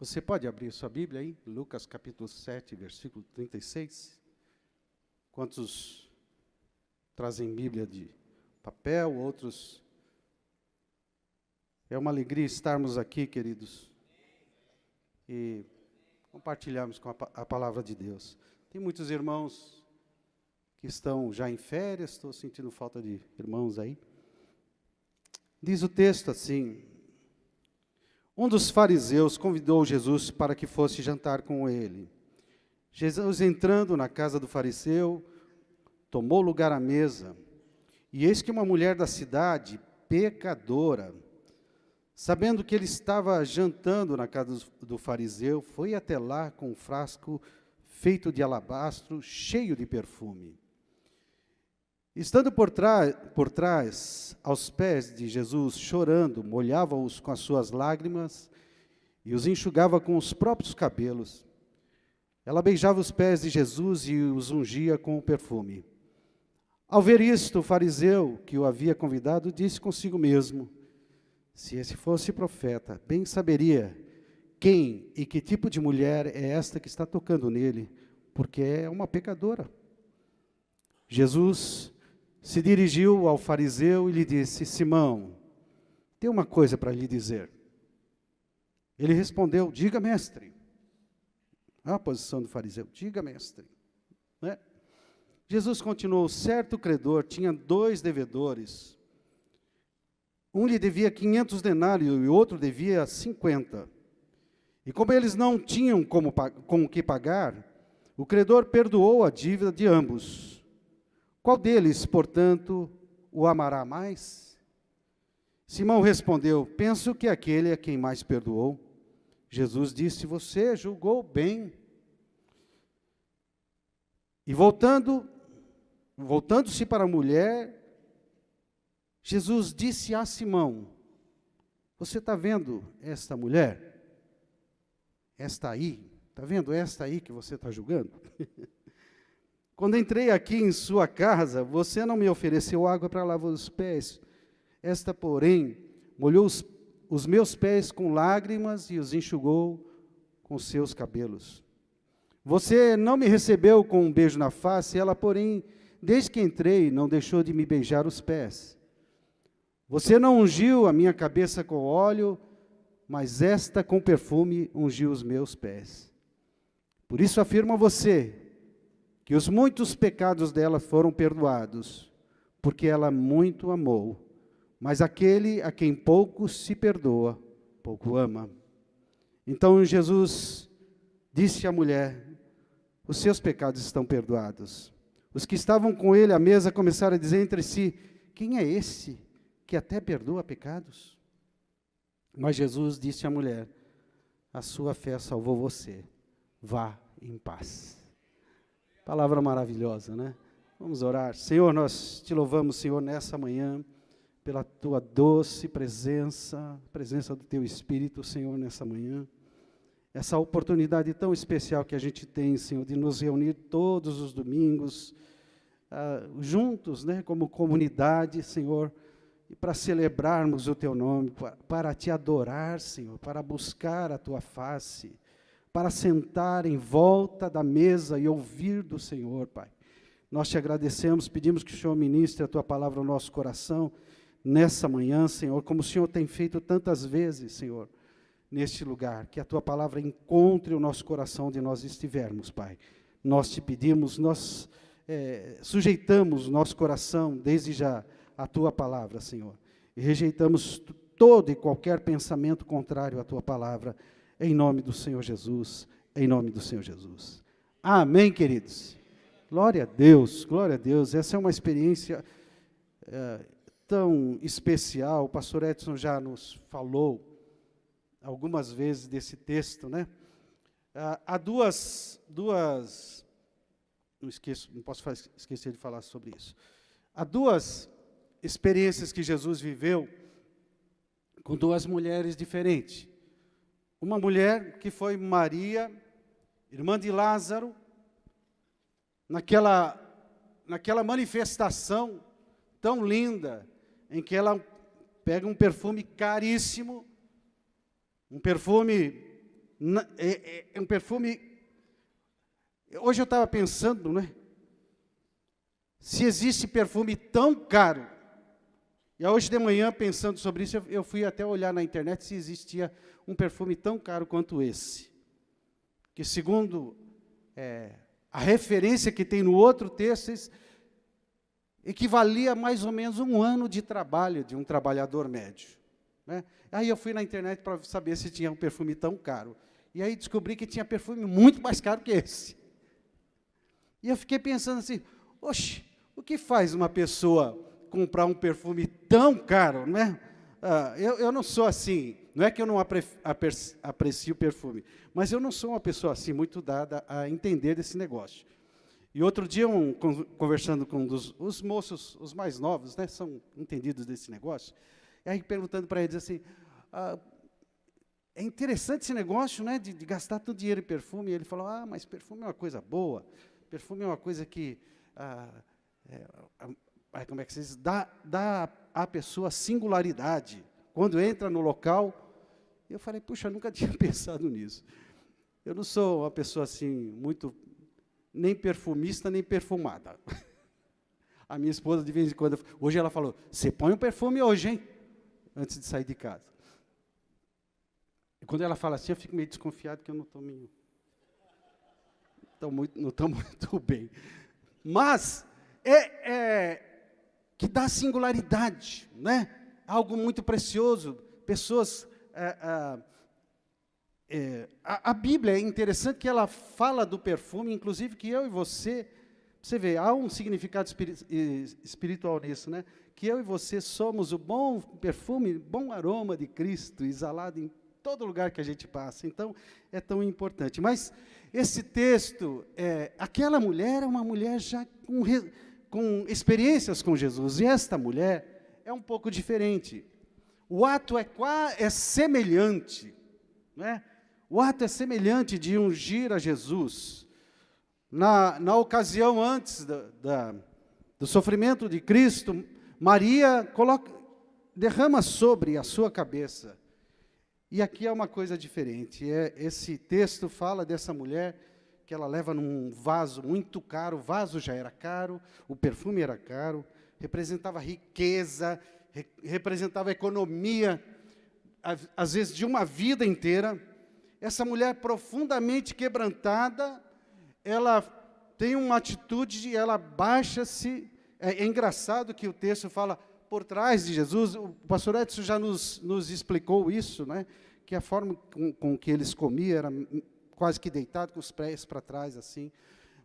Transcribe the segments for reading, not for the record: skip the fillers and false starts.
Você pode abrir sua Bíblia aí, Lucas capítulo 7, versículo 36. Quantos trazem Bíblia de papel, outros... É uma alegria estarmos aqui, queridos, e compartilharmos com a palavra de Deus. Tem muitos irmãos que estão já em férias, estou sentindo falta de irmãos aí. Diz o texto assim: um dos fariseus convidou Jesus para que fosse jantar com ele. Jesus, entrando na casa do fariseu, tomou lugar à mesa. E eis que uma mulher da cidade, pecadora, sabendo que ele estava jantando na casa do fariseu, foi até lá com um frasco feito de alabastro, cheio de perfume. Estando por trás, aos pés de Jesus, chorando, molhava-os com as suas lágrimas e os enxugava com os próprios cabelos. Ela beijava os pés de Jesus e os ungia com o perfume. Ao ver isto, o fariseu que o havia convidado disse consigo mesmo: se esse fosse profeta, bem saberia quem e que tipo de mulher é esta que está tocando nele, porque é uma pecadora. Jesus se dirigiu ao fariseu e lhe disse: Simão, tenho uma coisa para lhe dizer. Ele respondeu: diga, mestre. Olha a posição do fariseu: diga, mestre. Né? Jesus continuou: certo credor tinha 2 devedores. Um lhe devia 500 denários e o outro devia 50. E como eles não tinham com o que pagar, o credor perdoou a dívida de ambos. Qual deles, portanto, o amará mais? Simão respondeu: penso que aquele é quem mais perdoou. Jesus disse: você julgou bem. E voltando-se para a mulher, Jesus disse a Simão: você está vendo esta mulher? Esta aí? Está vendo esta aí que você está julgando? Quando entrei aqui em sua casa, você não me ofereceu água para lavar os pés. Esta, porém, molhou os meus pés com lágrimas e os enxugou com seus cabelos. Você não me recebeu com um beijo na face, ela, porém, desde que entrei, não deixou de me beijar os pés. Você não ungiu a minha cabeça com óleo, mas esta com perfume ungiu os meus pés. Por isso afirmo a você que os muitos pecados dela foram perdoados, porque ela muito amou. Mas aquele a quem pouco se perdoa, pouco ama. Então Jesus disse à mulher: os seus pecados estão perdoados. Os que estavam com ele à mesa começaram a dizer entre si: quem é esse que até perdoa pecados? Mas Jesus disse à mulher: a sua fé salvou você. Vá em paz. Palavra maravilhosa, né? Vamos orar. Senhor, nós te louvamos, Senhor, nessa manhã, pela tua doce presença, presença do teu Espírito, Senhor, nessa manhã. Essa oportunidade tão especial que a gente tem, Senhor, de nos reunir todos os domingos, juntos, né, como comunidade, Senhor, e para celebrarmos o teu nome, para te adorar, Senhor, para buscar a tua face, para sentar em volta da mesa e ouvir do Senhor, Pai. Nós te agradecemos, pedimos que o Senhor ministre a tua palavra ao nosso coração, nessa manhã, Senhor, como o Senhor tem feito tantas vezes, Senhor, neste lugar, que a tua palavra encontre o nosso coração onde nós estivermos, Pai. Nós te pedimos, nós sujeitamos nosso coração, desde já, à tua palavra, Senhor, e rejeitamos todo e qualquer pensamento contrário à tua palavra, em nome do Senhor Jesus, em nome do Senhor Jesus. Amém, queridos? Glória a Deus, glória a Deus. Essa é uma experiência tão especial. O pastor Edson já nos falou algumas vezes desse texto, né? Há duas não posso esquecer de falar sobre isso. Há 2 experiências que Jesus viveu com 2 mulheres diferentes. Uma mulher que foi Maria, irmã de Lázaro, naquela manifestação tão linda, em que ela pega um perfume caríssimo, um perfume É um perfume... Hoje eu estava pensando, né? Se existe perfume tão caro. E hoje de manhã, pensando sobre isso, eu fui até olhar na internet se existia um perfume tão caro quanto esse. Que segundo a referência que tem no outro texto, equivalia a mais ou menos 1 ano de trabalho de um trabalhador médio. Né? Aí eu fui na internet para saber se tinha um perfume tão caro. E aí descobri que tinha perfume muito mais caro que esse. E eu fiquei pensando assim, oxe, o que faz uma pessoa comprar um perfume tão caro, não é? Eu não sou assim, não é que eu não aprecio perfume, mas eu não sou uma pessoa assim muito dada a entender desse negócio. E outro dia, conversando com os moços, os mais novos, né, são entendidos desse negócio, e aí perguntando para eles assim, é interessante esse negócio, né, de gastar todo dinheiro em perfume. E ele falou, mas perfume é uma coisa boa, perfume é uma coisa que, como é que se diz, dá à pessoa singularidade. Quando entra no local, eu falei, puxa, eu nunca tinha pensado nisso. Eu não sou uma pessoa assim, muito, nem perfumista, nem perfumada. A minha esposa, de vez em quando, hoje ela falou, você põe um perfume hoje, hein? Antes de sair de casa. E quando ela fala assim, eu fico meio desconfiado que eu não estou não estou muito bem. Mas que dá singularidade, né? Algo muito precioso. Pessoas... a Bíblia é interessante que ela fala do perfume, inclusive que eu e você vê, há um significado espiritual nisso, né? Que eu e você somos o bom perfume, bom aroma de Cristo, exalado em todo lugar que a gente passa. Então, é tão importante. Mas esse texto, aquela mulher é uma mulher já com experiências com Jesus, e esta mulher é um pouco diferente. O ato é semelhante, né? O ato é semelhante de ungir a Jesus. Na ocasião antes do sofrimento de Cristo, Maria derrama sobre a sua cabeça. E aqui é uma coisa diferente. Esse texto fala dessa mulher que ela leva num vaso muito caro. O vaso já era caro, o perfume era caro, representava riqueza, representava a economia, às vezes de uma vida inteira. Essa mulher profundamente quebrantada, ela tem uma atitude, ela baixa-se. É engraçado que o texto fala por trás de Jesus. O pastor Edson já nos explicou isso, né? Que a forma com que eles comiam era quase que deitado, com os pés para trás, assim.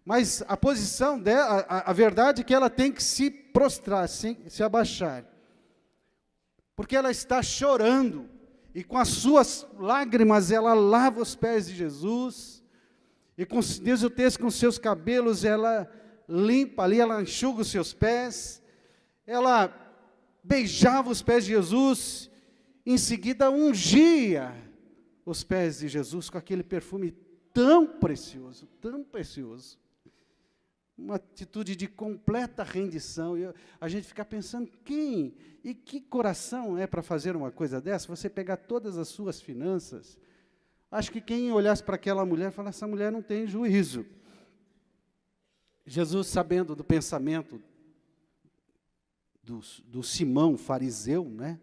Mas a posição dela, a verdade é que ela tem que se prostrar, se abaixar. Porque ela está chorando, e com as suas lágrimas ela lava os pés de Jesus, e diz o texto, com seus cabelos ela limpa ali, ela enxuga os seus pés, ela beijava os pés de Jesus, em seguida ungia os pés de Jesus com aquele perfume tão precioso, tão precioso. Uma atitude de completa rendição. E a gente fica pensando, quem e que coração é para fazer uma coisa dessa? Você pegar todas as suas finanças. Acho que quem olhasse para aquela mulher, fala, essa mulher não tem juízo. Jesus, sabendo do pensamento do Simão fariseu, né?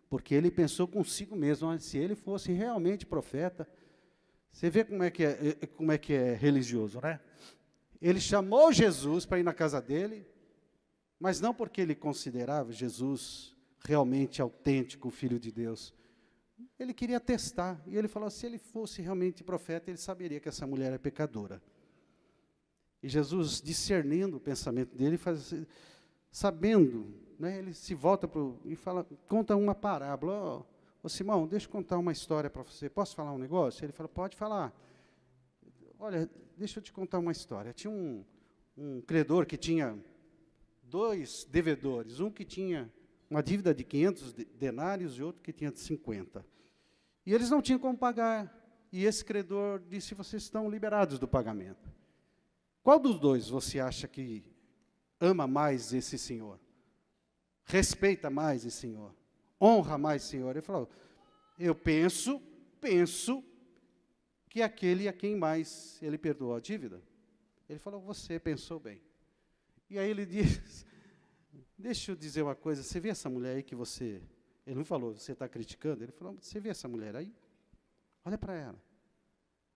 Porque ele pensou consigo mesmo, se ele fosse realmente profeta, você vê como é que é religioso, né? Ele chamou Jesus para ir na casa dele, mas não porque ele considerava Jesus realmente autêntico, filho de Deus. Ele queria testar, e ele falou, se ele fosse realmente profeta, ele saberia que essa mulher é pecadora. E Jesus, discernindo o pensamento dele, sabendo, né, ele se volta e conta uma parábola. Ô Simão, deixa eu contar uma história para você. Posso falar um negócio? Ele fala, pode falar. Olha, deixa eu te contar uma história. Tinha um credor que tinha 2 devedores. Um que tinha uma dívida de 500 denários e outro que tinha de 50. E eles não tinham como pagar. E esse credor disse, vocês estão liberados do pagamento. Qual dos dois você acha que ama mais esse senhor? Respeita mais esse senhor? Honra mais esse senhor? Ele falou, eu penso que aquele a quem mais ele perdoou a dívida. Ele falou, você pensou bem. E aí ele diz, deixa eu dizer uma coisa, você vê essa mulher aí que você... Ele não falou, você está criticando? Ele falou, você vê essa mulher aí? Olha para ela.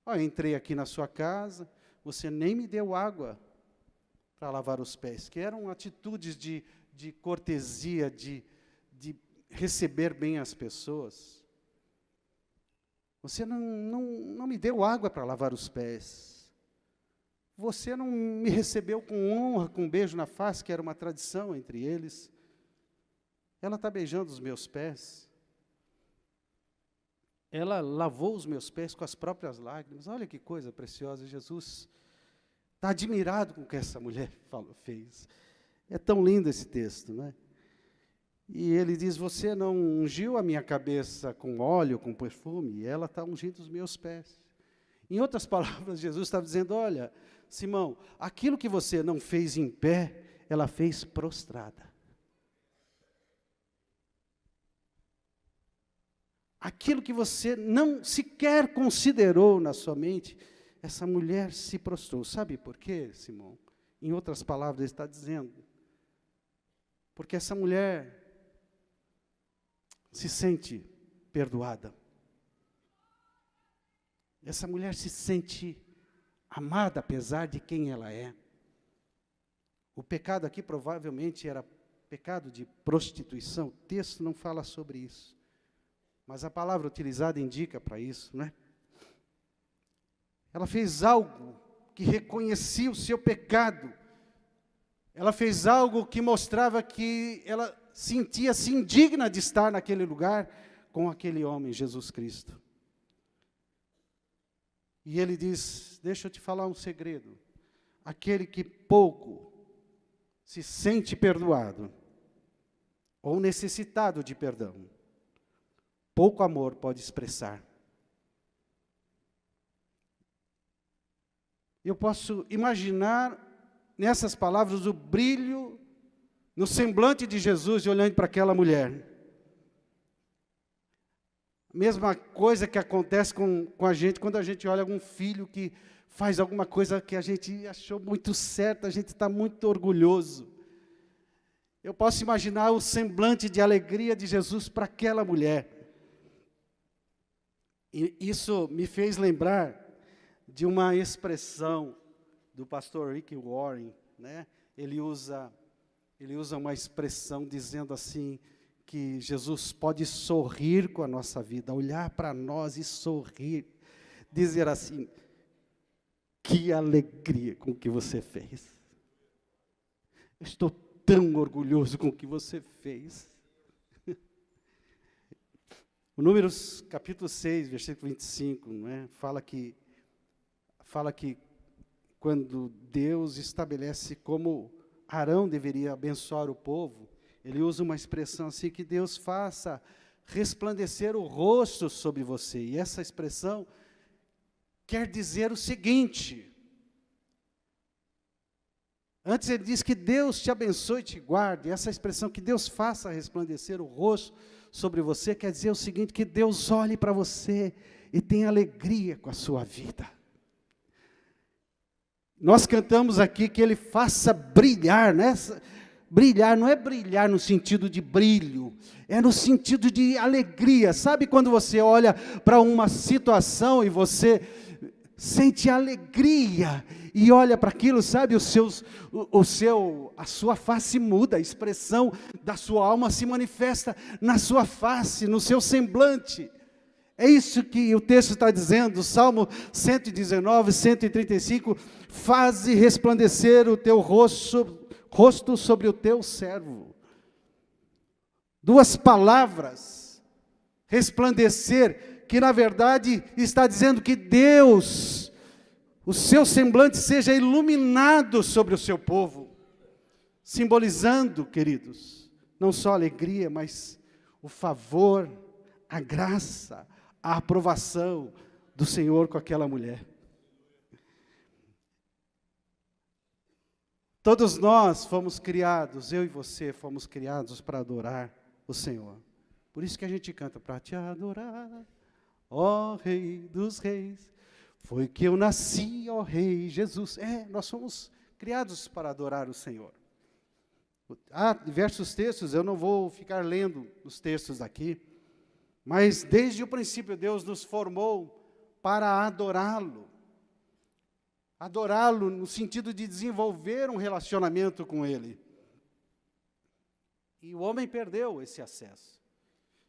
Olha, eu entrei aqui na sua casa, você nem me deu água para lavar os pés, que eram atitudes de cortesia, de receber bem as pessoas. Você não me deu água para lavar os pés. Você não me recebeu com honra, com um beijo na face, que era uma tradição entre eles. Ela está beijando os meus pés. Ela lavou os meus pés com as próprias lágrimas. Olha que coisa preciosa. Jesus está admirado com o que essa mulher fez. É tão lindo esse texto, não é? E ele diz, você não ungiu a minha cabeça com óleo, com perfume, e ela está ungindo os meus pés. Em outras palavras, Jesus estava dizendo, olha, Simão, aquilo que você não fez em pé, ela fez prostrada. Aquilo que você não sequer considerou na sua mente, essa mulher se prostrou. Sabe por quê, Simão? Em outras palavras, ele está dizendo, porque essa mulher se sente perdoada. Essa mulher se sente amada, apesar de quem ela é. O pecado aqui provavelmente era pecado de prostituição. O texto não fala sobre isso. Mas a palavra utilizada indica para isso, né? Ela fez algo que reconhecia o seu pecado. Ela fez algo que mostrava que ela sentia-se indigna de estar naquele lugar com aquele homem, Jesus Cristo. E ele diz, deixa eu te falar um segredo. Aquele que pouco se sente perdoado, ou necessitado de perdão, pouco amor pode expressar. Eu posso imaginar nessas palavras o brilho no semblante de Jesus olhando para aquela mulher. A mesma coisa que acontece com a gente quando a gente olha algum filho que faz alguma coisa que a gente achou muito certa, a gente está muito orgulhoso. Eu posso imaginar o semblante de alegria de Jesus para aquela mulher. E isso me fez lembrar de uma expressão do pastor Rick Warren, né? Ele usa uma expressão dizendo assim, que Jesus pode sorrir com a nossa vida, olhar para nós e sorrir, dizer assim, que alegria com o que você fez. Eu estou tão orgulhoso com o que você fez. O Números capítulo 6, versículo 25, não é? Fala que quando Deus estabelece como Arão deveria abençoar o povo, ele usa uma expressão assim, que Deus faça resplandecer o rosto sobre você. E essa expressão quer dizer o seguinte, antes ele diz que Deus te abençoe e te guarde, essa expressão que Deus faça resplandecer o rosto sobre você, quer dizer o seguinte, que Deus olhe para você e tenha alegria com a sua vida. Nós cantamos aqui que Ele faça brilhar, né? Brilhar não é brilhar no sentido de brilho, é no sentido de alegria. Sabe quando você olha para uma situação e você sente alegria e olha para aquilo, sabe, a sua face muda, a expressão da sua alma se manifesta na sua face, no seu semblante. É isso que o texto está dizendo, Salmo 119, 135, faze resplandecer o teu rosto sobre o teu servo. Duas palavras, resplandecer, que na verdade está dizendo que Deus, o seu semblante seja iluminado sobre o seu povo, simbolizando, queridos, não só a alegria, mas o favor, a graça, a aprovação do Senhor com aquela mulher. Todos nós fomos criados, eu e você fomos criados para adorar o Senhor. Por isso que a gente canta, para te adorar, ó Rei dos Reis. Foi que eu nasci, ó Rei Jesus. Nós somos criados para adorar o Senhor. Há diversos textos, eu não vou ficar lendo os textos aqui, mas desde o princípio Deus nos formou para adorá-lo. Adorá-lo no sentido de desenvolver um relacionamento com Ele. E o homem perdeu esse acesso.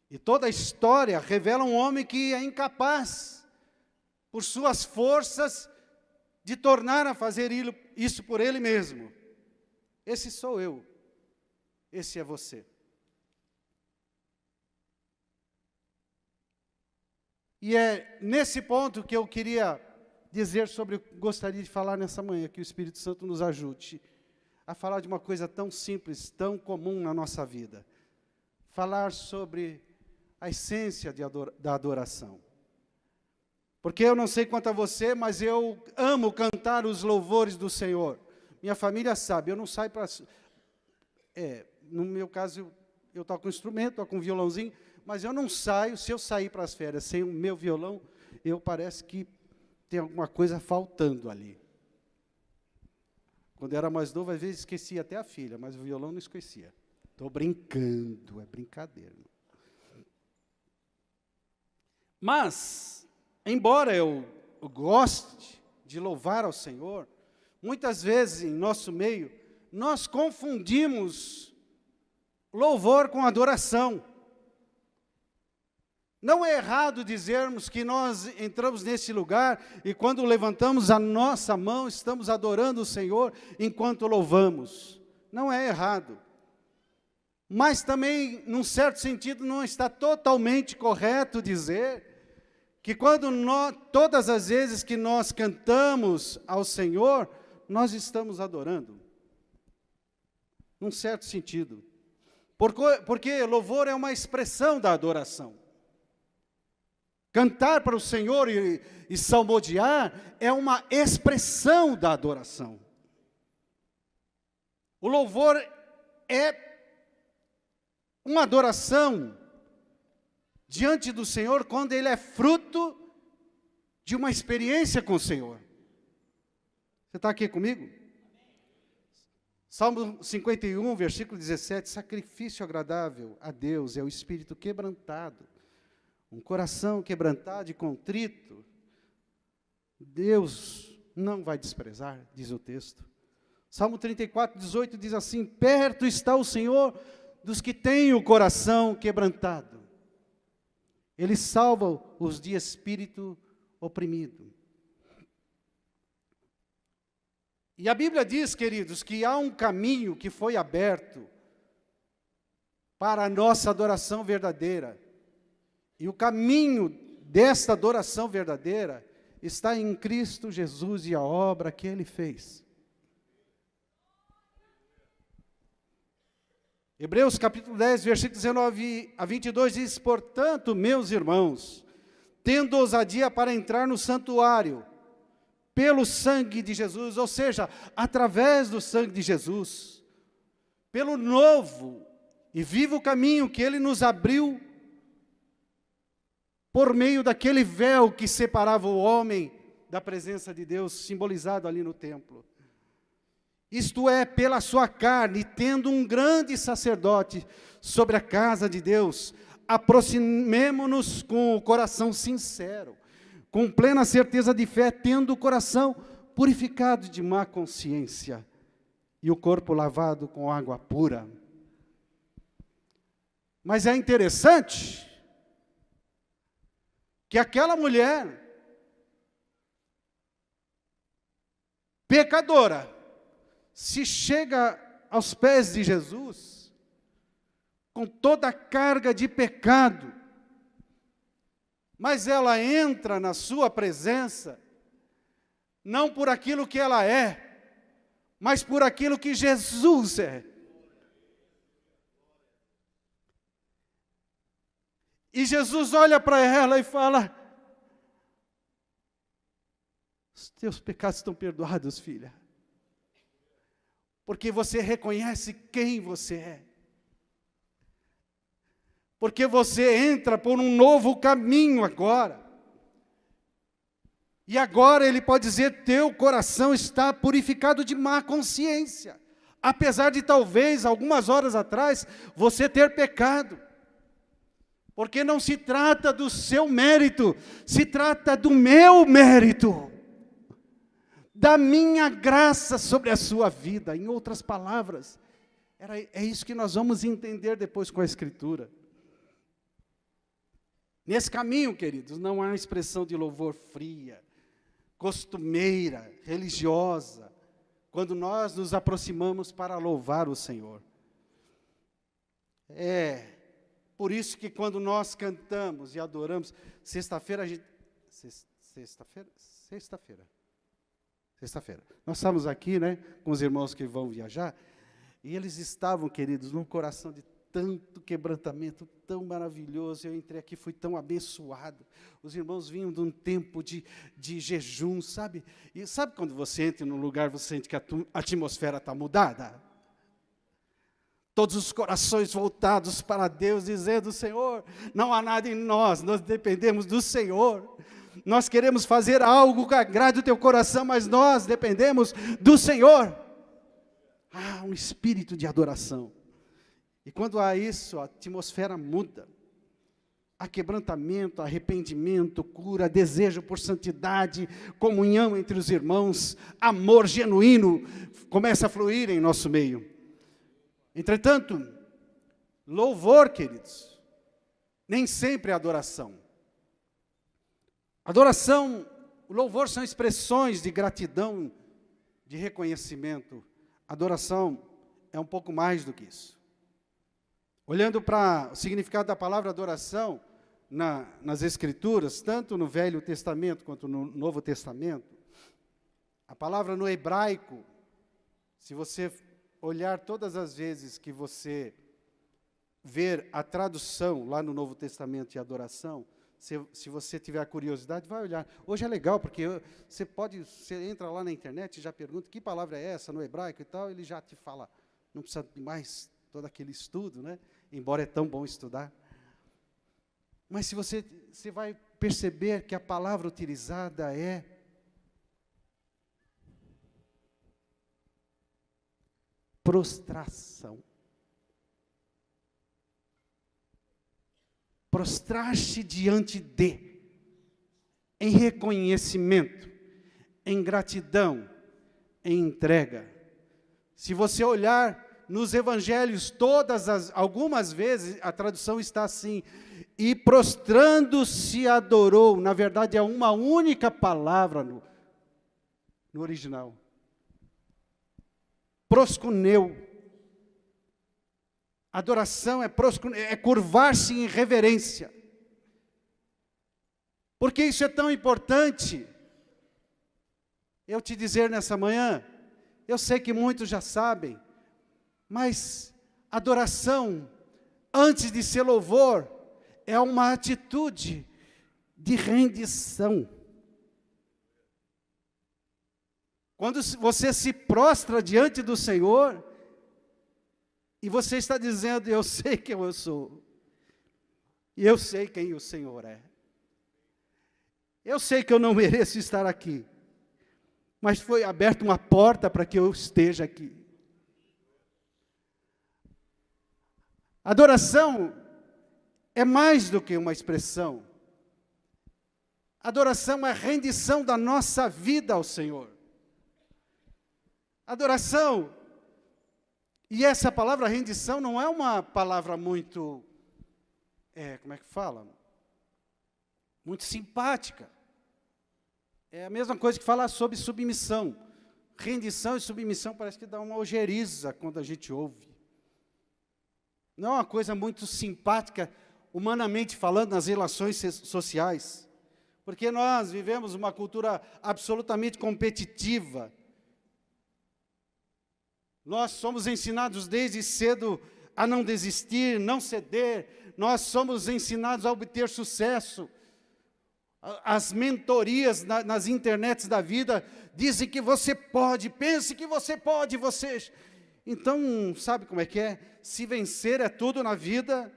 E toda a história revela um homem que é incapaz, por suas forças, de tornar a fazer isso por ele mesmo. Esse sou eu. Esse é você. E é nesse ponto que eu queria gostaria de falar nessa manhã, que o Espírito Santo nos ajude a falar de uma coisa tão simples, tão comum na nossa vida. Falar sobre a essência da adoração. Porque eu não sei quanto a você, mas eu amo cantar os louvores do Senhor. Minha família sabe, eu não saio para... no meu caso, eu toco um instrumento, toco um violãozinho, mas eu não saio, se eu sair para as férias sem o meu violão, parece que tem alguma coisa faltando ali. Quando eu era mais novo, às vezes esquecia até a filha, mas o violão não esquecia. Estou brincando, é brincadeira. Mas, embora eu goste de louvar ao Senhor, muitas vezes em nosso meio, nós confundimos louvor com adoração. Não é errado dizermos que nós entramos nesse lugar e quando levantamos a nossa mão, estamos adorando o Senhor enquanto louvamos. Não é errado. Mas também, num certo sentido, não está totalmente correto dizer que todas as vezes que nós cantamos ao Senhor, nós estamos adorando. Num certo sentido. Porque louvor é uma expressão da adoração. Cantar para o Senhor e salmodiar é uma expressão da adoração. O louvor é uma adoração diante do Senhor quando ele é fruto de uma experiência com o Senhor. Você está aqui comigo? Salmo 51, versículo 17, sacrifício agradável a Deus é o espírito quebrantado. Um coração quebrantado e contrito, Deus não vai desprezar, diz o texto. Salmo 34, 18 diz assim, perto está o Senhor dos que têm o coração quebrantado. Ele salva os de espírito oprimido. E a Bíblia diz, queridos, que há um caminho que foi aberto para a nossa adoração verdadeira. E o caminho desta adoração verdadeira está em Cristo Jesus e a obra que Ele fez. Hebreus capítulo 10, versículo 19 a 22 diz, portanto, meus irmãos, tendo ousadia para entrar no santuário, pelo sangue de Jesus, ou seja, através do sangue de Jesus, pelo novo e vivo caminho que Ele nos abriu, por meio daquele véu que separava o homem da presença de Deus, simbolizado ali no templo. Isto é, pela sua carne, tendo um grande sacerdote sobre a casa de Deus, aproximemo-nos com o coração sincero, com plena certeza de fé, tendo o coração purificado de má consciência e o corpo lavado com água pura. Mas é interessante que aquela mulher pecadora, se chega aos pés de Jesus, com toda a carga de pecado, mas ela entra na sua presença, não por aquilo que ela é, mas por aquilo que Jesus é. E Jesus olha para ela e fala, os teus pecados estão perdoados, filha. Porque você reconhece quem você é. Porque você entra por um novo caminho agora. E agora ele pode dizer, teu coração está purificado de má consciência. Apesar de talvez, algumas horas atrás, você ter pecado. Porque não se trata do seu mérito, se trata do meu mérito. Da minha graça sobre a sua vida. Em outras palavras, é isso que nós vamos entender depois com a Escritura. Nesse caminho, queridos, não há expressão de louvor fria, costumeira, religiosa, quando nós nos aproximamos para louvar o Senhor. É por isso que quando nós cantamos e adoramos, sexta-feira, nós estamos aqui, né, com os irmãos que vão viajar, e eles estavam, queridos, num coração de tanto quebrantamento, tão maravilhoso. Eu entrei aqui, fui tão abençoado. Os irmãos vinham de um tempo de jejum, sabe? E sabe quando você entra num lugar, você sente que a atmosfera está mudada? Todos os corações voltados para Deus, dizendo, Senhor, não há nada em nós dependemos do Senhor. Nós queremos fazer algo que agrade o teu coração, mas nós dependemos do Senhor. Há um espírito de adoração. E quando há isso, a atmosfera muda. Há quebrantamento, arrependimento, cura, desejo por santidade, comunhão entre os irmãos, amor genuíno começa a fluir em nosso meio. Entretanto, louvor, queridos, nem sempre é adoração. Adoração, o louvor são expressões de gratidão, de reconhecimento. Adoração é um pouco mais do que isso. Olhando para o significado da palavra adoração nas Escrituras, tanto no Velho Testamento quanto no Novo Testamento, a palavra no hebraico, se você olhar todas as vezes que você ver a tradução lá no Novo Testamento de adoração, se você tiver curiosidade, vai olhar. Hoje é legal, porque você entra lá na internet e já pergunta que palavra é essa no hebraico e tal, ele já te fala, não precisa de mais todo aquele estudo, né? Embora é tão bom estudar. Mas se você vai perceber que a palavra utilizada é prostração. Prostrar-se diante de, em reconhecimento, em gratidão, em entrega. Se você olhar nos evangelhos, algumas vezes, a tradução está assim, e prostrando-se adorou. Na verdade, é uma única palavra no original. Proskuneu. Adoração é curvar-se em reverência. Por que isso é tão importante? Eu te dizer nessa manhã, eu sei que muitos já sabem, mas adoração, antes de ser louvor, é uma atitude de rendição. Quando você se prostra diante do Senhor, e você está dizendo, eu sei quem eu sou, e eu sei quem o Senhor é. Eu sei que eu não mereço estar aqui, mas foi aberta uma porta para que eu esteja aqui. Adoração é mais do que uma expressão. Adoração é a rendição da nossa vida ao Senhor. Adoração, e essa palavra rendição não é uma palavra muito, como é que fala? Muito simpática. É a mesma coisa que falar sobre submissão. Rendição e submissão parece que dá uma ojeriza quando a gente ouve. Não é uma coisa muito simpática, humanamente falando, nas relações sociais. Porque nós vivemos uma cultura absolutamente competitiva. Nós somos ensinados desde cedo a não desistir, não ceder. Nós somos ensinados a obter sucesso. As mentorias nas internets da vida dizem que você pode, pense que você pode, você... Então, sabe como é que é? Se vencer é tudo na vida,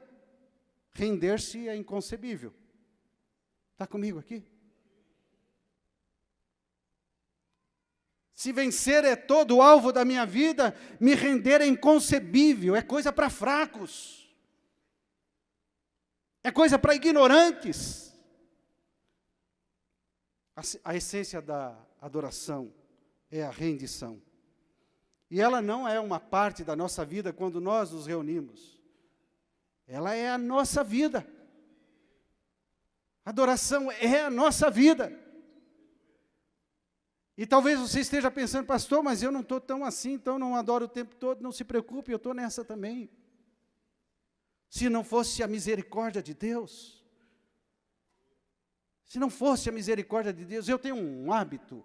render-se é inconcebível. Está comigo aqui? Se vencer é todo o alvo da minha vida, me render é inconcebível, é coisa para fracos. É coisa para ignorantes. A essência da adoração é a rendição. E ela não é uma parte da nossa vida quando nós nos reunimos. Ela é a nossa vida. Adoração é a nossa vida. E talvez você esteja pensando, pastor, mas eu não estou tão assim, então não adoro o tempo todo. Não se preocupe, eu estou nessa também. Se não fosse a misericórdia de Deus, se não fosse a misericórdia de Deus, eu tenho um hábito.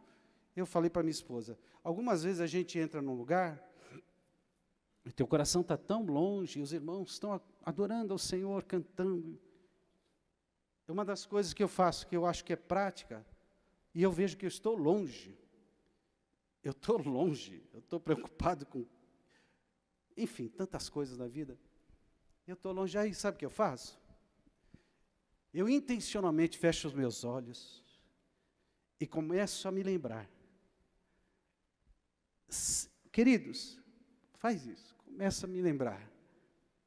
Eu falei para minha esposa, algumas vezes a gente entra num lugar, e teu coração está tão longe, os irmãos estão adorando ao Senhor, cantando. Uma das coisas que eu faço, que eu acho que é prática, e eu vejo que eu estou longe. Eu estou preocupado com, enfim, tantas coisas na vida. Eu estou longe, aí sabe o que eu faço? Eu intencionalmente fecho os meus olhos e começo a me lembrar. Queridos, faz isso, começa a me lembrar.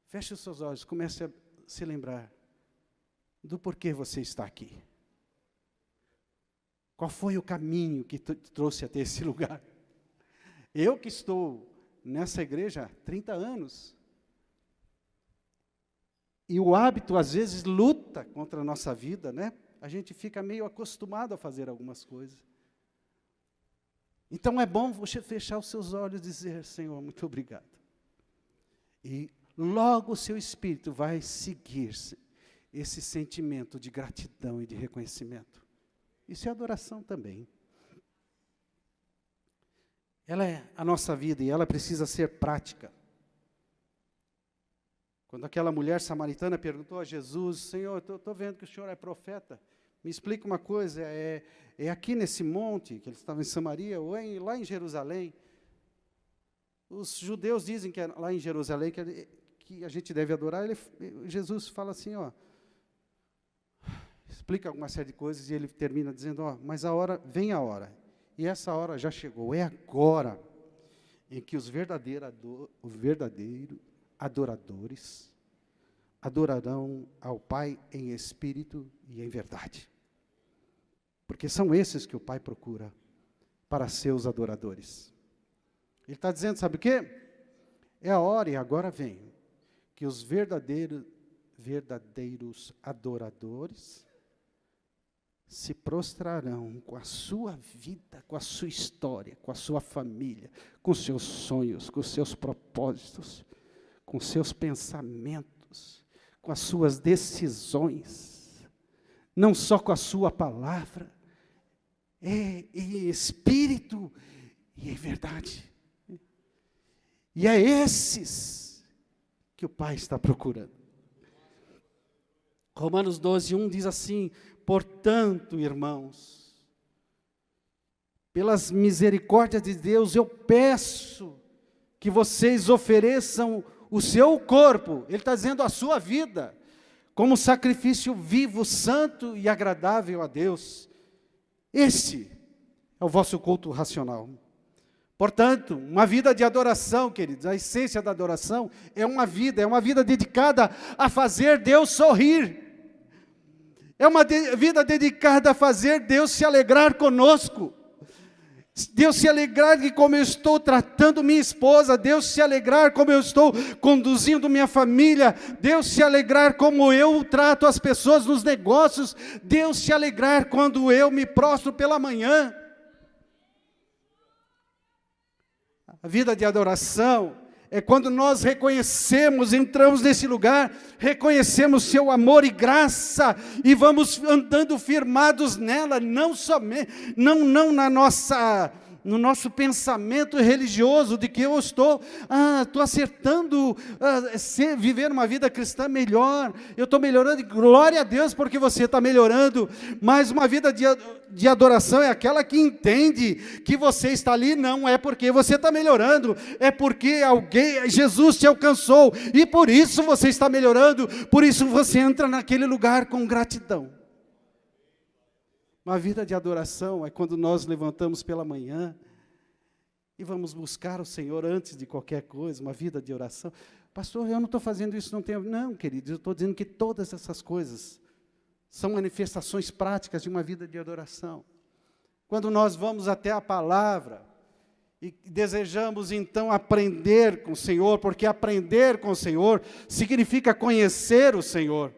Feche os seus olhos, comece a se lembrar do porquê você está aqui. Qual foi o caminho que te trouxe até esse lugar? Eu que estou nessa igreja há 30 anos, e o hábito às vezes luta contra a nossa vida, né? A gente fica meio acostumado a fazer algumas coisas. Então é bom você fechar os seus olhos e dizer, Senhor, muito obrigado. E logo o seu espírito vai seguir esse sentimento de gratidão e de reconhecimento. Isso é adoração também. Ela é a nossa vida e ela precisa ser prática. Quando aquela mulher samaritana perguntou a Jesus, Senhor, estou vendo que o Senhor é profeta, me explica uma coisa, é aqui nesse monte, que eles estavam em Samaria, ou lá em Jerusalém? Os judeus dizem que é lá em Jerusalém que a gente deve adorar. Jesus fala assim, explica alguma série de coisas e ele termina dizendo, mas vem a hora, e essa hora já chegou, é agora em que os verdadeiros adoradores adorarão ao Pai em espírito e em verdade. Porque são esses que o Pai procura para seus adoradores. Ele está dizendo, sabe o quê? É a hora, e agora vem, que os verdadeiros adoradores se prostrarão com a sua vida, com a sua história, com a sua família, com seus sonhos, com seus propósitos, com seus pensamentos, com as suas decisões, não só com a sua palavra, em espírito e em verdade. E é esses que o Pai está procurando. Romanos 12:1 diz assim, portanto, irmãos, pelas misericórdias de Deus, eu peço que vocês ofereçam o seu corpo, ele está dizendo a sua vida, como sacrifício vivo, santo e agradável a Deus. Esse é o vosso culto racional. Portanto, uma vida de adoração, queridos, a essência da adoração é uma vida dedicada a fazer Deus sorrir. É uma vida dedicada a fazer Deus se alegrar conosco. Deus se alegrar de como eu estou tratando minha esposa, Deus se alegrar como eu estou conduzindo minha família, Deus se alegrar como eu trato as pessoas nos negócios, Deus se alegrar quando eu me prostro pela manhã. A vida de adoração é quando nós reconhecemos, entramos nesse lugar, reconhecemos seu amor e graça, e vamos andando firmados nela, não somente, não no nosso pensamento religioso, de que eu estou acertando, viver uma vida cristã melhor, eu estou melhorando, e glória a Deus porque você está melhorando, mas uma vida de adoração é aquela que entende que você está ali, não é porque você está melhorando, é porque Jesus te alcançou, e por isso você está melhorando, por isso você entra naquele lugar com gratidão. Uma vida de adoração é quando nós levantamos pela manhã e vamos buscar o Senhor antes de qualquer coisa, uma vida de oração. Pastor, eu não estou fazendo isso, não, queridos, eu estou dizendo que todas essas coisas são manifestações práticas de uma vida de adoração. Quando nós vamos até a palavra e desejamos então aprender com o Senhor, porque aprender com o Senhor significa conhecer o Senhor.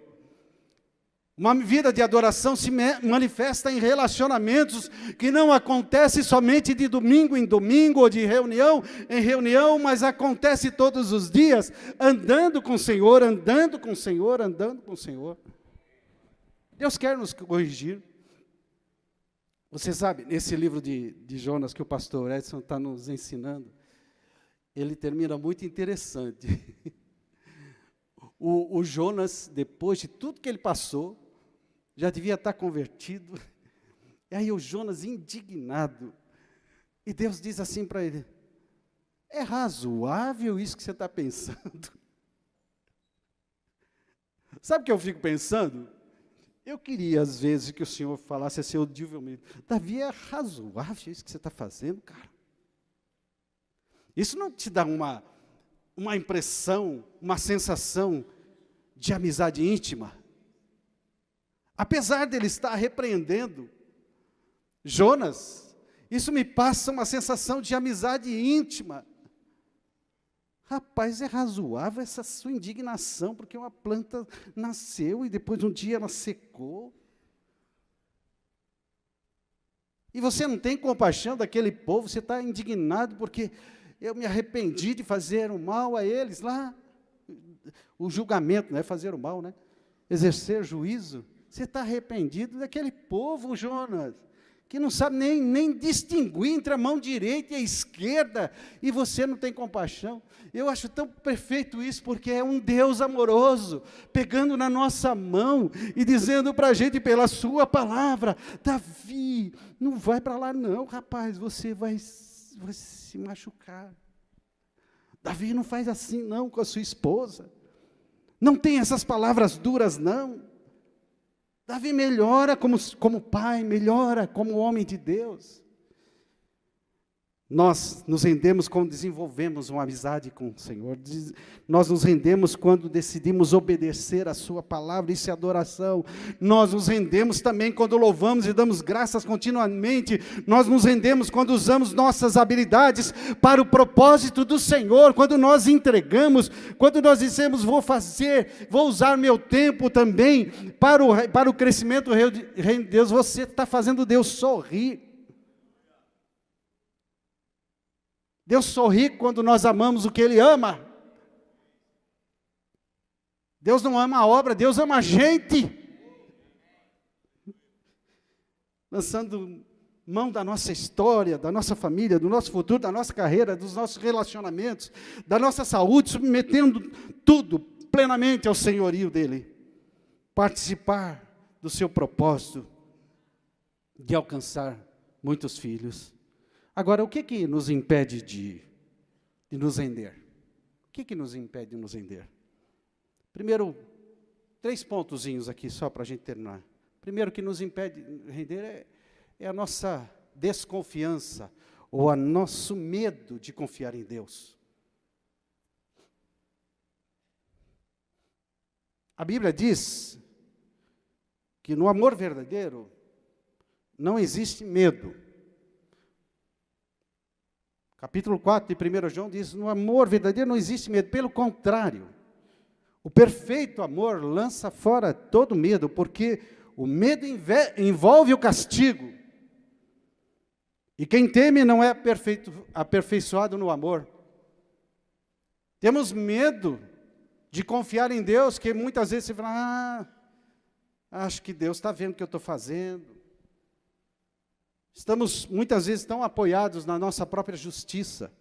Uma vida de adoração se manifesta em relacionamentos que não acontecem somente de domingo em domingo, ou de reunião em reunião, mas acontece todos os dias, andando com o Senhor, andando com o Senhor, andando com o Senhor. Deus quer nos corrigir. Você sabe, nesse livro de Jonas que o pastor Edson está nos ensinando, ele termina muito interessante. O Jonas, depois de tudo que ele passou, já devia estar convertido. E aí o Jonas indignado. E Deus diz assim para ele: é razoável isso que você está pensando? Sabe o que eu fico pensando? Eu queria, às vezes, que o Senhor falasse assim audivelmente: Davi, é razoável isso que você está fazendo, cara? Isso não te dá uma impressão, uma sensação de amizade íntima? Apesar dele estar repreendendo Jonas, isso me passa uma sensação de amizade íntima. Rapaz, é razoável essa sua indignação, porque uma planta nasceu e depois um dia ela secou. E você não tem compaixão daquele povo, você está indignado porque eu me arrependi de fazer o mal a eles lá. O julgamento, não é fazer o mal, né? Exercer juízo. Você está arrependido daquele povo, Jonas, que não sabe nem distinguir entre a mão direita e a esquerda, e você não tem compaixão. Eu acho tão perfeito isso, porque é um Deus amoroso, pegando na nossa mão e dizendo para a gente pela sua palavra: Davi, não vai para lá não, rapaz, você vai se machucar. Davi, não faz assim não com a sua esposa. Não tem essas palavras duras não. Davi melhora como pai, melhora como homem de Deus. Nós nos rendemos quando desenvolvemos uma amizade com o Senhor. Nós nos rendemos quando decidimos obedecer a sua palavra, isso é adoração. Nós nos rendemos também quando louvamos e damos graças continuamente. Nós nos rendemos quando usamos nossas habilidades para o propósito do Senhor, quando nós entregamos, quando nós dizemos: vou usar meu tempo também para o crescimento do reino de Deus. Você está fazendo Deus sorrir. Deus sorri quando nós amamos o que Ele ama. Deus não ama a obra, Deus ama a gente. Lançando mão da nossa história, da nossa família, do nosso futuro, da nossa carreira, dos nossos relacionamentos, da nossa saúde, submetendo tudo plenamente ao senhorio dEle. Participar do seu propósito de alcançar muitos filhos. Agora, o que nos impede de nos render? O que nos impede de nos render? Primeiro, 3 pontozinhos aqui, só para a gente terminar. Primeiro, que nos impede de render é a nossa desconfiança, ou o nosso medo de confiar em Deus. A Bíblia diz que no amor verdadeiro não existe medo. Capítulo 4 de 1 João diz: no amor verdadeiro não existe medo, pelo contrário, o perfeito amor lança fora todo medo, porque o medo envolve o castigo, e quem teme não é aperfeiçoado no amor. Temos medo de confiar em Deus, que muitas vezes você fala: acho que Deus está vendo o que eu estou fazendo. Estamos, muitas vezes, tão apoiados na nossa própria justiça.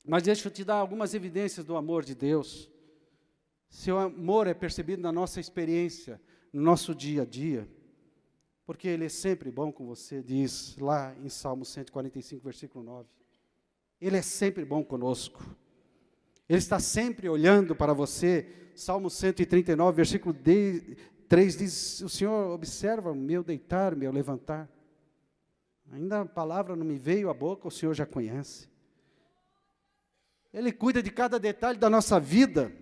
Mas deixa eu te dar algumas evidências do amor de Deus. Seu amor é percebido na nossa experiência, no nosso dia a dia. Porque Ele é sempre bom com você, diz lá em Salmo 145, versículo 9. Ele é sempre bom conosco. Ele está sempre olhando para você. Salmo 139, versículo 3 diz: o Senhor observa o meu deitar, o meu levantar. Ainda a palavra não me veio à boca, o Senhor já conhece. Ele cuida de cada detalhe da nossa vida.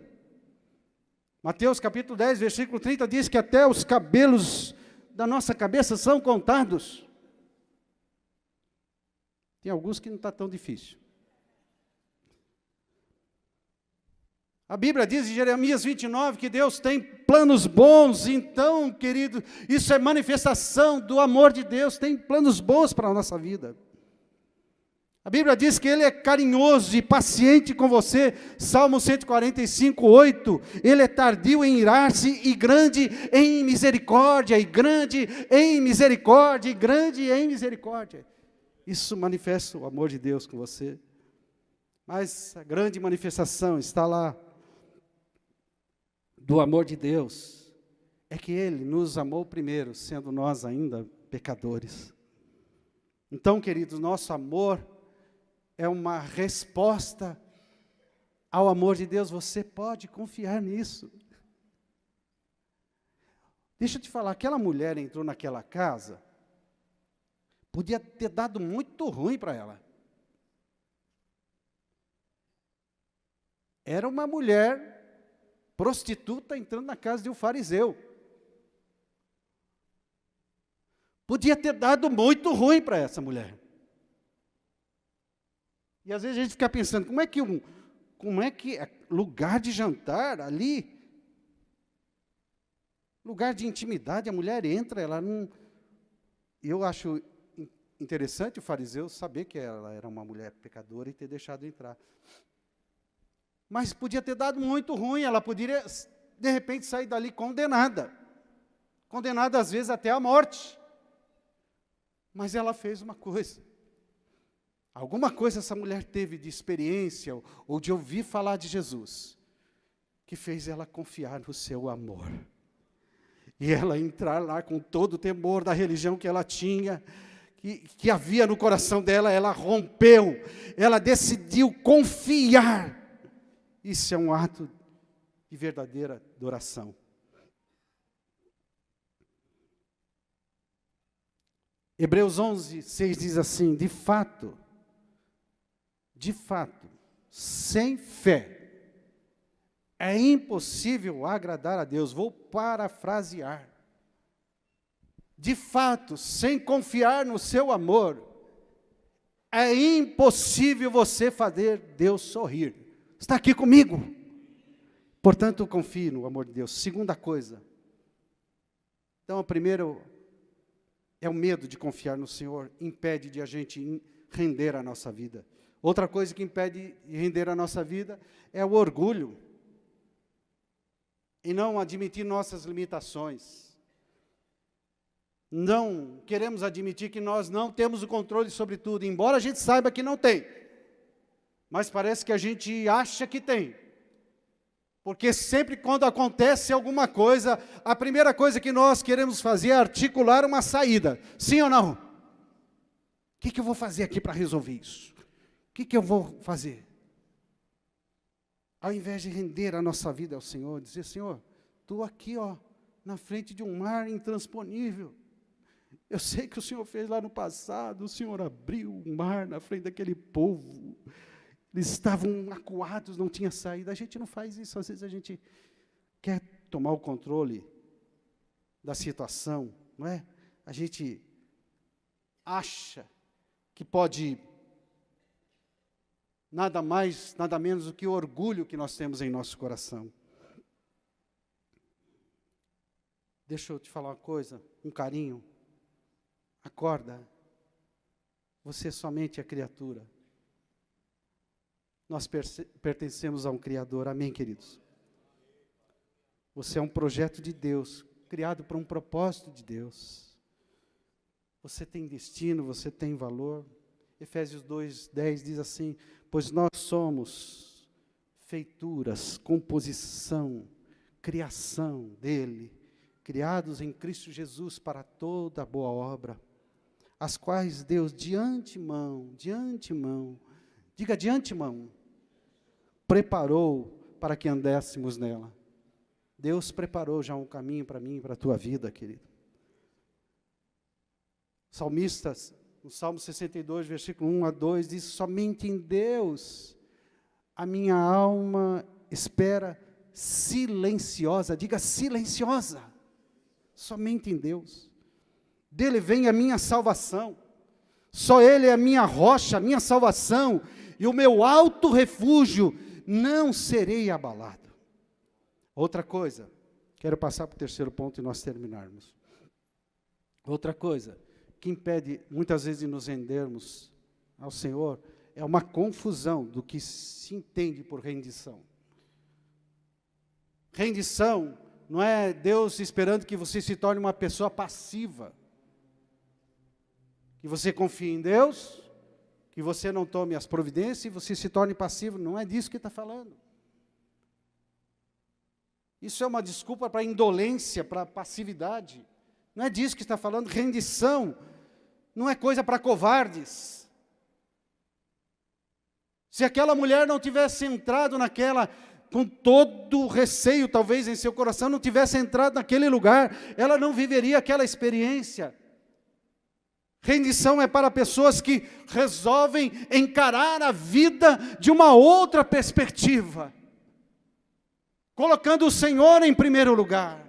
Mateus capítulo 10, versículo 30 diz que até os cabelos da nossa cabeça são contados. Tem alguns que não está tão difícil. A Bíblia diz em Jeremias 29 que Deus tem planos bons. Então, querido, isso é manifestação do amor de Deus. Tem planos bons para a nossa vida. A Bíblia diz que Ele é carinhoso e paciente com você. Salmo 145, 8. Ele é tardio em irar-se e grande em misericórdia. E grande em misericórdia. E grande em misericórdia. Isso manifesta o amor de Deus com você. Mas a grande manifestação está lá do amor de Deus, é que Ele nos amou primeiro, sendo nós ainda pecadores. Então, queridos, nosso amor é uma resposta ao amor de Deus. Você pode confiar nisso. Deixa eu te falar, aquela mulher entrou naquela casa, podia ter dado muito ruim para ela. Era uma mulher prostituta entrando na casa de um fariseu. Podia ter dado muito ruim para essa mulher. E às vezes a gente fica pensando, como é que lugar de jantar ali, lugar de intimidade, a mulher entra, ela não... Eu acho interessante o fariseu saber que ela era uma mulher pecadora e ter deixado entrar. Mas podia ter dado muito ruim, ela poderia, de repente, sair dali condenada. Condenada, às vezes, até à morte. Mas ela fez uma coisa. Alguma coisa essa mulher teve de experiência, ou de ouvir falar de Jesus, que fez ela confiar no seu amor. E ela entrar lá com todo o temor da religião que ela tinha, que havia no coração dela, ela rompeu, ela decidiu confiar. Isso é um ato de verdadeira adoração. Hebreus 11, 6 diz assim, de fato, sem fé, é impossível agradar a Deus. Vou parafrasear. De fato, sem confiar no seu amor, é impossível você fazer Deus sorrir. Está aqui comigo? Portanto, confie no amor de Deus. Segunda coisa. Então, a primeira é o medo de confiar no Senhor, impede de a gente render a nossa vida. Outra coisa que impede de render a nossa vida é o orgulho. E não admitir nossas limitações. Não queremos admitir que nós não temos o controle sobre tudo, embora a gente saiba que não tem. Mas parece que a gente acha que tem. Porque sempre quando acontece alguma coisa, a primeira coisa que nós queremos fazer é articular uma saída. Sim ou não? O que eu vou fazer aqui para resolver isso? O que eu vou fazer? Ao invés de render a nossa vida ao Senhor, dizer, Senhor, estou aqui, na frente de um mar intransponível. Eu sei que o Senhor fez lá no passado, o Senhor abriu o mar na frente daquele povo. Eles estavam acuados, não tinha saída. A gente não faz isso, às vezes a gente quer tomar o controle da situação, não é? A gente acha que pode nada mais, nada menos do que o orgulho que nós temos em nosso coração. Deixa eu te falar uma coisa, um carinho. Acorda, você somente é criatura. Nós pertencemos a um Criador, amém, queridos? Você é um projeto de Deus, criado por um propósito de Deus. Você tem destino, você tem valor. Efésios 2:10 diz assim, pois nós somos feituras, composição, criação dele, criados em Cristo Jesus para toda boa obra, as quais Deus de antemão, diga de antemão, preparou para que andássemos nela. Deus preparou já um caminho para mim e para a tua vida, querido. O salmista no Salmo 62, versículo 1 a 2, diz: somente em Deus a minha alma espera silenciosa, diga silenciosa, somente em Deus. Dele vem a minha salvação, só Ele é a minha rocha, a minha salvação, e o meu alto refúgio, não serei abalado. Outra coisa, quero passar para o terceiro ponto e nós terminarmos. Outra coisa que impede muitas vezes de nos rendermos ao Senhor, é uma confusão do que se entende por rendição. Rendição não é Deus esperando que você se torne uma pessoa passiva, que você confie em Deus, que você não tome as providências e você se torne passivo. Não é disso que está falando. Isso é uma desculpa para indolência, para passividade. Não é disso que está falando. Rendição não é coisa para covardes. Se aquela mulher não tivesse entrado naquela, com todo o receio talvez em seu coração, não tivesse entrado naquele lugar, ela não viveria aquela experiência. Rendição é para pessoas que resolvem encarar a vida de uma outra perspectiva, colocando o Senhor em primeiro lugar.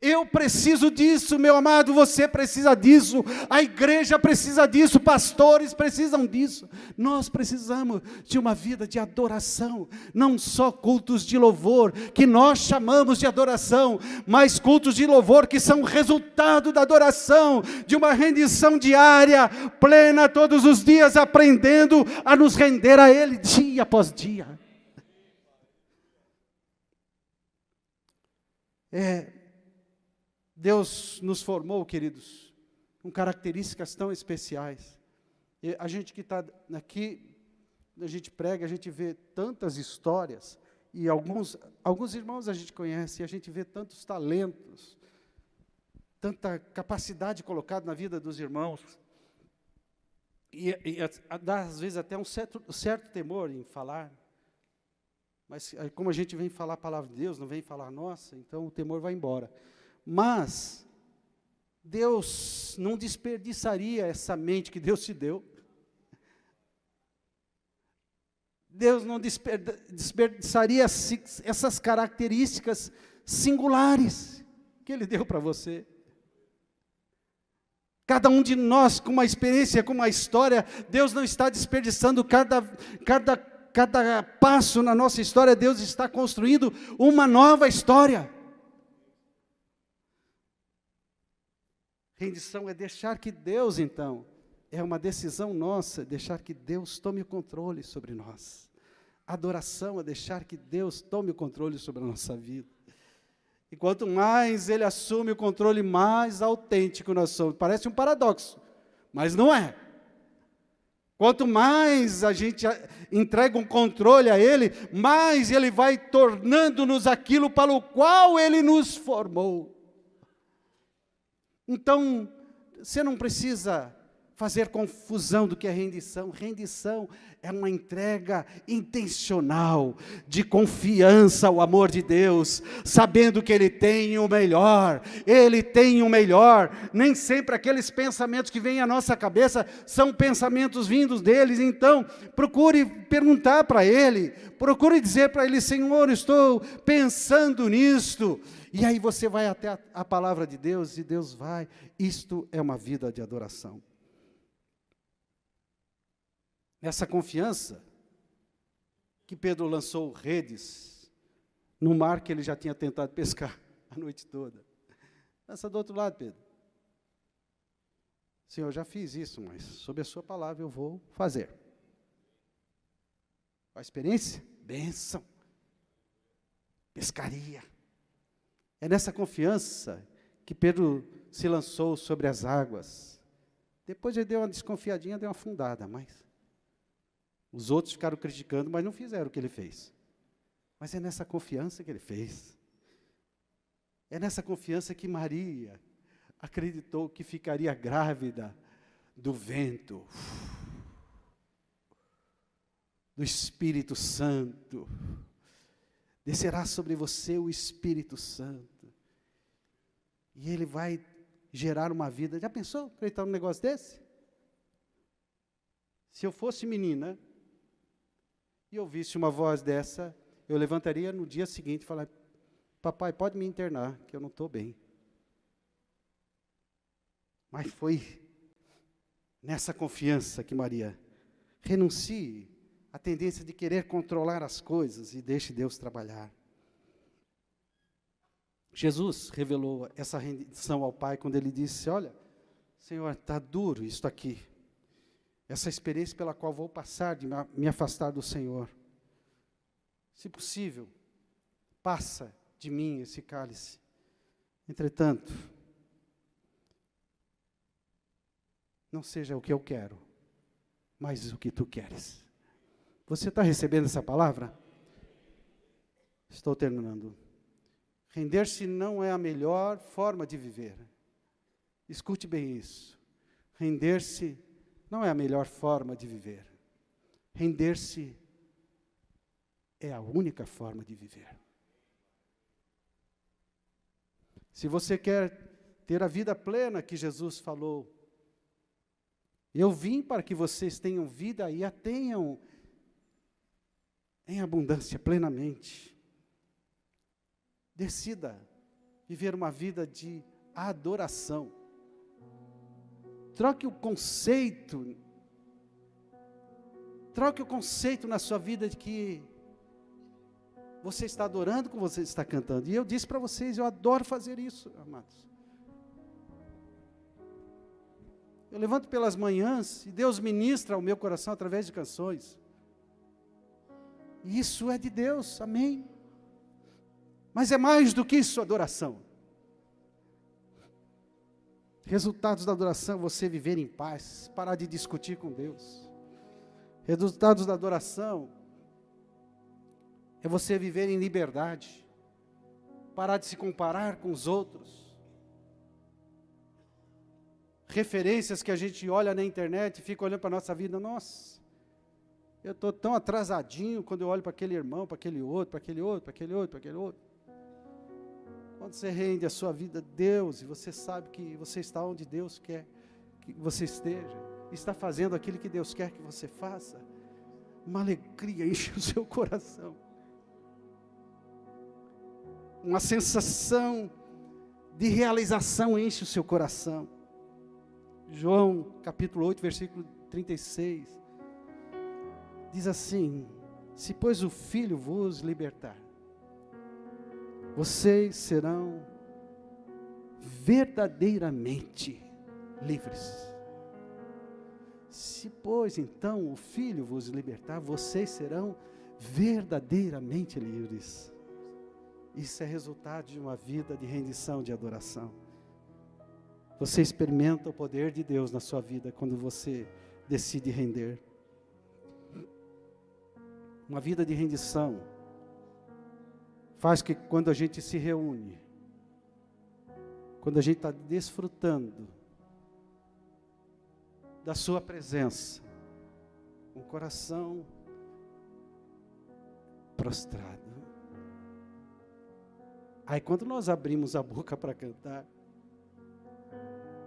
Eu preciso disso, meu amado, você precisa disso, a igreja precisa disso, pastores precisam disso. Nós precisamos de uma vida de adoração, não só cultos de louvor, que nós chamamos de adoração, mas cultos de louvor que são resultado da adoração, de uma rendição diária, plena, todos os dias, aprendendo a nos render a Ele, dia após dia. Deus nos formou, queridos, com características tão especiais. E a gente que está aqui, a gente prega, a gente vê tantas histórias, e alguns irmãos a gente conhece, e a gente vê tantos talentos, tanta capacidade colocada na vida dos irmãos, e dá às vezes até um certo temor em falar, mas como a gente vem falar a palavra de Deus, não vem falar nossa, então o temor vai embora. Mas Deus não desperdiçaria essa mente que Deus te deu. Deus não desperdiçaria essas características singulares que Ele deu para você. Cada um de nós com uma experiência, com uma história, Deus não está desperdiçando cada passo na nossa história, Deus está construindo uma nova história. Rendição é deixar que Deus, então, é uma decisão nossa, deixar que Deus tome o controle sobre nós. Adoração é deixar que Deus tome o controle sobre a nossa vida. E quanto mais Ele assume o controle, mais autêntico nós somos. Parece um paradoxo, mas não é. Quanto mais a gente entrega um controle a Ele, mais Ele vai tornando-nos aquilo para o qual Ele nos formou. Então, você não precisa fazer confusão do que é rendição. Rendição é uma entrega intencional, de confiança ao amor de Deus, sabendo que Ele tem o melhor. Ele tem o melhor. Nem sempre aqueles pensamentos que vêm à nossa cabeça são pensamentos vindos deles. Então, procure perguntar para Ele, procure dizer para Ele: Senhor, estou pensando nisto. E aí você vai até a palavra de Deus, e Deus vai. Isto é uma vida de adoração. Essa confiança que Pedro lançou redes no mar que ele já tinha tentado pescar a noite toda. Lança do outro lado, Pedro. Senhor, eu já fiz isso, mas sob a sua palavra eu vou fazer. A experiência? Bênção. Pescaria. É nessa confiança que Pedro se lançou sobre as águas. Depois ele deu uma desconfiadinha, deu uma afundada, mas os outros ficaram criticando, mas não fizeram o que ele fez. Mas é nessa confiança que ele fez. É nessa confiança que Maria acreditou que ficaria grávida do vento, do Espírito Santo. Descerá sobre você o Espírito Santo. E Ele vai gerar uma vida. Já pensou acreditar num negócio desse? Se eu fosse menina e ouvisse uma voz dessa, eu levantaria no dia seguinte e falaria: papai, pode me internar, que eu não estou bem. Mas foi nessa confiança que Maria renuncie à tendência de querer controlar as coisas e deixe Deus trabalhar. Jesus revelou essa rendição ao Pai quando ele disse: olha, Senhor, está duro isso aqui. Essa experiência pela qual vou passar de me afastar do Senhor. Se possível, passa de mim esse cálice. Entretanto, não seja o que eu quero, mas o que tu queres. Você está recebendo essa palavra? Estou terminando. Render-se não é a melhor forma de viver. Escute bem isso. Render-se não é a melhor forma de viver. Render-se é a única forma de viver. Se você quer ter a vida plena que Jesus falou, eu vim para que vocês tenham vida e a tenham em abundância, plenamente. Decida viver uma vida de adoração. Troque o conceito na sua vida de que você está adorando como você está cantando. E eu disse para vocês, eu adoro fazer isso, amados. Eu levanto pelas manhãs e Deus ministra ao meu coração através de canções. E isso é de Deus, amém? Mas é mais do que isso, adoração. Resultados da adoração, você viver em paz, parar de discutir com Deus. Resultados da adoração é você viver em liberdade, parar de se comparar com os outros. Referências que a gente olha na internet e fica olhando para a nossa vida, nossa, eu estou tão atrasadinho quando eu olho para aquele irmão, para aquele outro, para aquele outro, para aquele outro, para aquele outro. Quando você rende a sua vida a Deus, e você sabe que você está onde Deus quer que você esteja, está fazendo aquilo que Deus quer que você faça, uma alegria enche o seu coração. Uma sensação de realização enche o seu coração. João, capítulo 8, versículo 36, diz assim: se pois o Filho vos libertar, vocês serão verdadeiramente livres. Se pois então o Filho vos libertar, vocês serão verdadeiramente livres. Isso é resultado de uma vida de rendição, de adoração. Você experimenta o poder de Deus na sua vida quando você decide render. Uma vida de rendição faz que quando a gente se reúne, quando a gente está desfrutando da sua presença, com o coração prostrado. Aí quando nós abrimos a boca para cantar,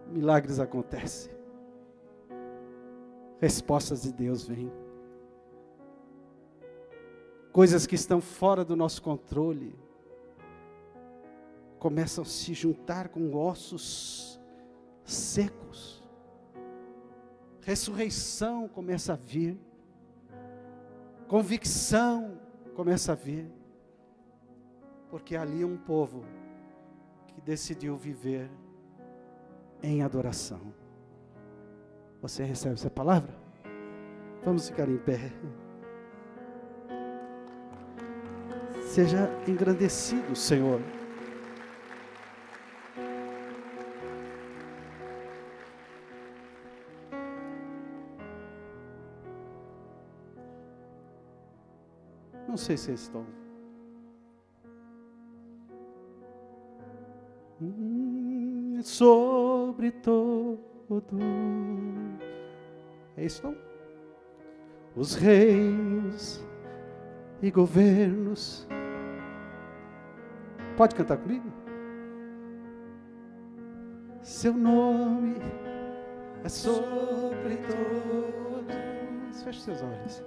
milagres acontecem. Respostas de Deus vêm. Coisas que estão fora do nosso controle começam a se juntar com ossos secos. Ressurreição começa a vir. Convicção começa a vir. Porque ali é um povo que decidiu viver em adoração. Você recebe essa palavra? Vamos ficar em pé. Seja engrandecido, Senhor. Não sei se estão. Sobre todo. É isso não? Os reinos e governos. Pode cantar comigo? Seu nome é sobre todo. Feche seus olhos.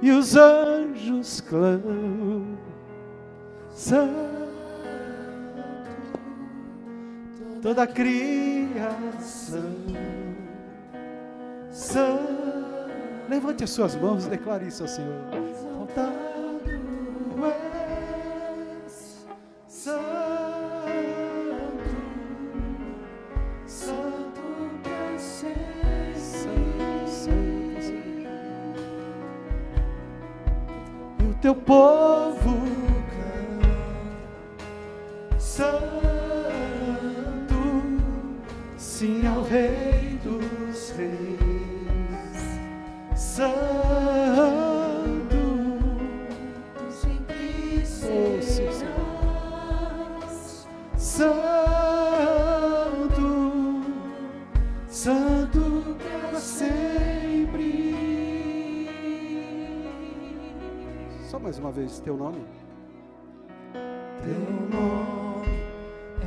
E os anjos clamam, santo, toda a criação, santo. Levante as suas mãos e declare isso ao Senhor. Exaltado és, santo, santo pra sempre, santo, santo, santo. E o teu povo canta, santo, sim ao Rei dos Reis. Santo, sempre serás. Santo, santo para sempre. Só mais uma vez, teu nome. Teu nome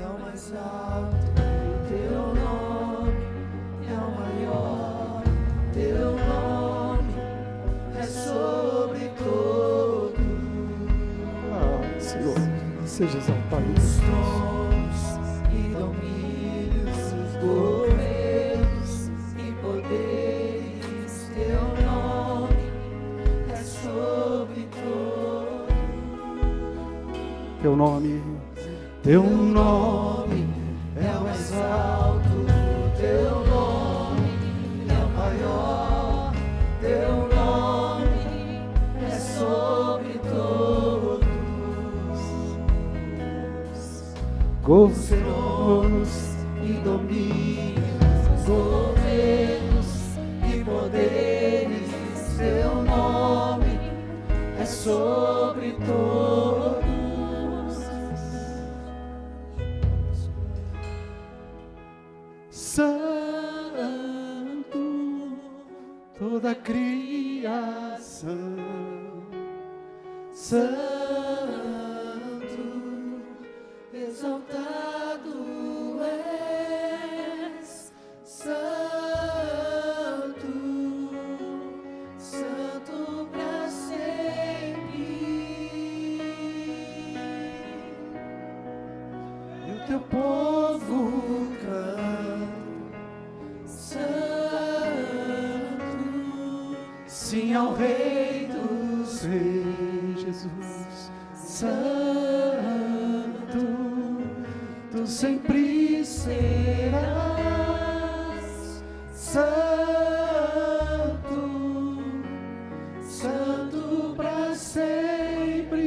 é o mais alto, teu nome é o maior, teu nome é sobre todo. Senhor, seja exaltado. Os tronos e domínios, os governos e poderes, teu nome é sobre todo. Teu nome é o mais alto, teu nome é o maior, teu nome é sobre todos. Os tronos e domínios, governos e poderes, teu nome é sobre todos. Santo, toda a criação, santo, exaltado és, santo, santo pra sempre. e o teu povo sim ao Rei dos Reis, Jesus. Santo, tu sempre serás. Santo, santo para sempre.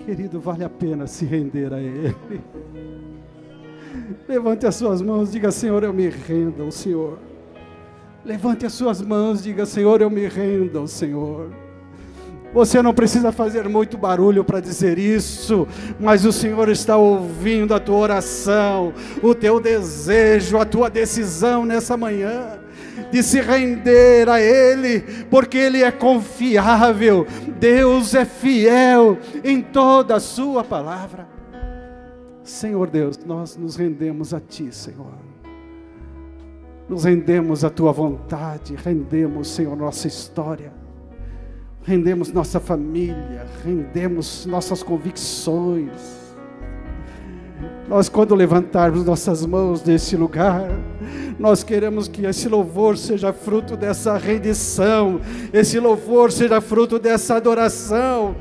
Querido, vale a pena se render a Ele. Levante as suas mãos, diga: Senhor, eu me rendo ao Senhor. Levante as suas mãos, diga: Senhor, eu me rendo ao Senhor. Você não precisa fazer muito barulho para dizer isso, mas o Senhor está ouvindo a tua oração, o teu desejo, a tua decisão nessa manhã, de se render a Ele, porque Ele é confiável, Deus é fiel em toda a sua palavra. Senhor Deus, nós nos rendemos a Ti, Senhor. Nos rendemos à Tua vontade, rendemos, Senhor, nossa história, rendemos nossa família, rendemos nossas convicções. Nós, quando levantarmos nossas mãos desse lugar, nós queremos que esse louvor seja fruto dessa rendição, esse louvor seja fruto dessa adoração.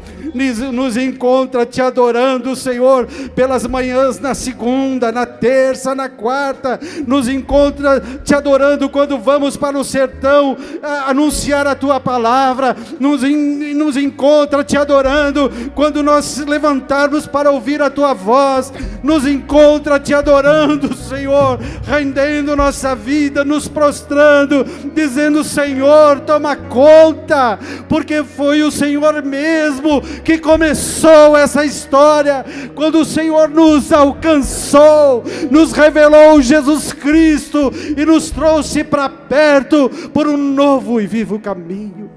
Nos encontra te adorando, Senhor, pelas manhãs, na segunda, na terça, na quarta. Nos encontra te adorando quando vamos para o sertão anunciar a tua palavra. Nos encontra te adorando quando nós levantarmos para ouvir a tua voz. Nos encontra te adorando, Senhor, rendendo nossa vida, nos prostrando, dizendo: Senhor, toma conta, porque foi o Senhor mesmo que começou essa história, quando o Senhor nos alcançou, nos revelou Jesus Cristo e nos trouxe para perto por um novo e vivo caminho.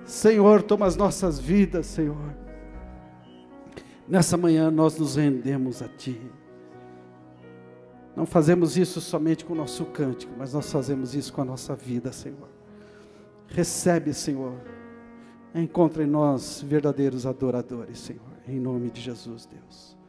Senhor, toma as nossas vidas, Senhor. Nessa manhã nós nos rendemos a Ti. Não fazemos isso somente com o nosso cântico, mas nós fazemos isso com a nossa vida, Senhor. Recebe, Senhor. Encontra em nós verdadeiros adoradores, Senhor. Em nome de Jesus, Deus.